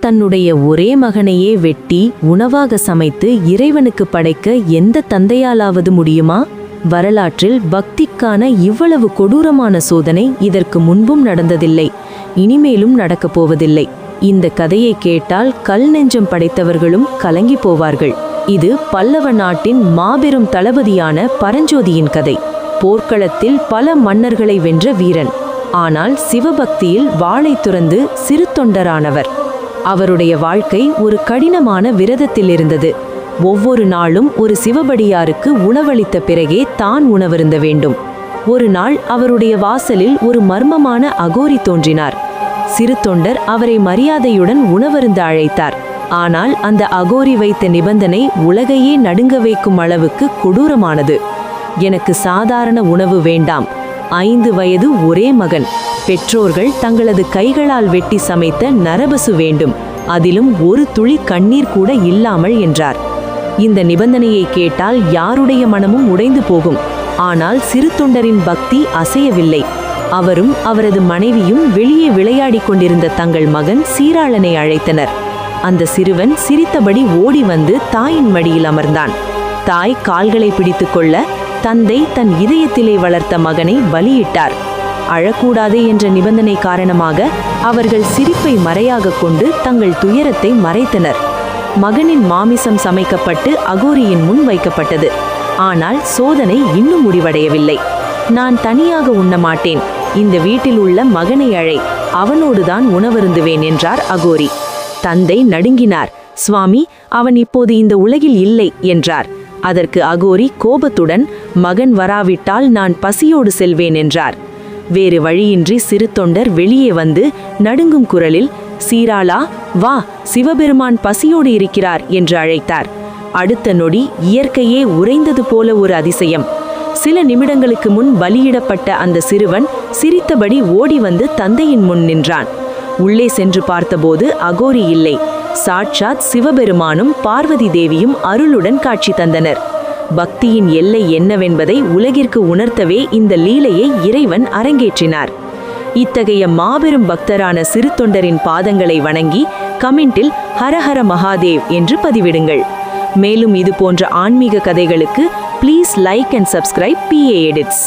தன்னுடைய ஒரே மகனையே வெட்டி உணவாக சமைத்து இறைவனுக்கு படைக்க எந்த தந்தையாலாவது முடியுமா? வரலாற்றில் பக்திக்கான இவ்வளவு கொடூரமான சோதனை இதற்கு முன்பும் நடந்ததில்லை, இனிமேலும் நடக்கப் போவதில்லை. இந்த கதையை கேட்டால் கல் நெஞ்சம் படைத்தவர்களும் கலங்கி போவார்கள். இது பல்லவ நாட்டின் மாபெரும் தளபதியான பரஞ்சோதியின் கதை. போர்க்களத்தில் பல மன்னர்களை வென்ற வீரன். ஆனால் சிவபக்தியில் வாளை துறந்து சிறு தொண்டரானவர். அவருடைய வாழ்க்கை ஒரு கடினமான விரதத்தில் இருந்தது. ஒவ்வொரு நாளும் ஒரு சிவபடியாருக்கு உணவளித்த பிறகே தான் உணவருந்த வேண்டும். ஒரு நாள் அவருடைய வாசலில் ஒரு மர்மமான அகோரி தோன்றினார். சிறு தொண்டர் அவரை மரியாதையுடன் உணவருந்த அழைத்தார். ஆனால் அந்த அகோரி வைத்த நிபந்தனை உலகையே நடுங்க வைக்கும் அளவுக்கு கொடூரமானது. எனக்கு சாதாரண உணவு வேண்டாம். 5 வயது ஒரே மகன். பெற்றோர்கள் தங்களது கைகளால் வெட்டி சமைத்த நரபசு வேண்டும், அதிலும் ஒரு துளி கண்ணீர் கூட இல்லாமல் என்றார். இந்த நிபந்தனையை கேட்டால் யாருடைய மனமும் உடைந்து போகும். ஆனால் சிறு தொண்டரின் பக்தி அசையவில்லை. அவரும் அவரது மனைவியும் வெளியே விளையாடி கொண்டிருந்த தங்கள் மகன் சீராளனை அழைத்தனர். அந்த சிறுவன் சிரித்தபடி ஓடி வந்து தாயின் மடியில் அமர்ந்தான். தாய் கால்களை பிடித்து கொள்ள தந்தை தன் இதயத்திலே வளர்த்த மகனை பலியிட்டார். அழக்கூடாது என்ற நிபந்தனை காரணமாக அவர்கள் சிரிப்பை மறையாக கொண்டு தங்கள் துயரத்தை மறைத்தனர். மகனின் மாமிசம் சமைக்கப்பட்டு அகோரியின் முன் வைக்கப்பட்டது. ஆனால் சோதனை இன்னும் முடிவடையவில்லை. நான் தனியாக உண்ண மாட்டேன், இந்த வீட்டில் உள்ள மகனை அழை, அவனோடுதான் உணவருந்துவேன் என்றார் அகோரி. தந்தை நடுங்கினார். சுவாமி, அவன் இப்போது இந்த உலகில் இல்லை என்றார். அதற்கு அகோரி கோபத்துடன், மகன் வராவிட்டால் நான் பசியோடு செல்வேன் என்றார். வேறு வழியின்றி சிறு தொண்டர் வெளியே வந்து நடுங்கும் குரலில், சீராளா வா, சிவபெருமான் பசியோடு இருக்கிறார் என்று அழைத்தார். அடுத்த நொடி இயற்கையே உறைந்தது போல ஒரு அதிசயம். சில நிமிடங்களுக்கு முன் பலியிடப்பட்ட அந்த சிறுவன் சிரித்தபடி ஓடி வந்து தந்தையின் முன் நின்றான். உள்ளே சென்று பார்த்தபோது அகோரி இல்லை. சாட்சாத் சிவபெருமானும் பார்வதி தேவியும் அருளுடன் காட்சி தந்தனர். பக்தியின் எல்லை என்னவென்பதை உலகிற்கு உணர்த்தவே இந்த லீலையை இறைவன் அரங்கேற்றினார். இத்தகைய மாபெரும் பக்தரான சிறு தொண்டரின் பாதங்களை வணங்கி கமெண்டில் ஹரஹர மகாதேவ் என்று பதிவிடுங்கள். மேலும் இது போன்ற ஆன்மீக கதைகளுக்கு please like and subscribe PA Edits.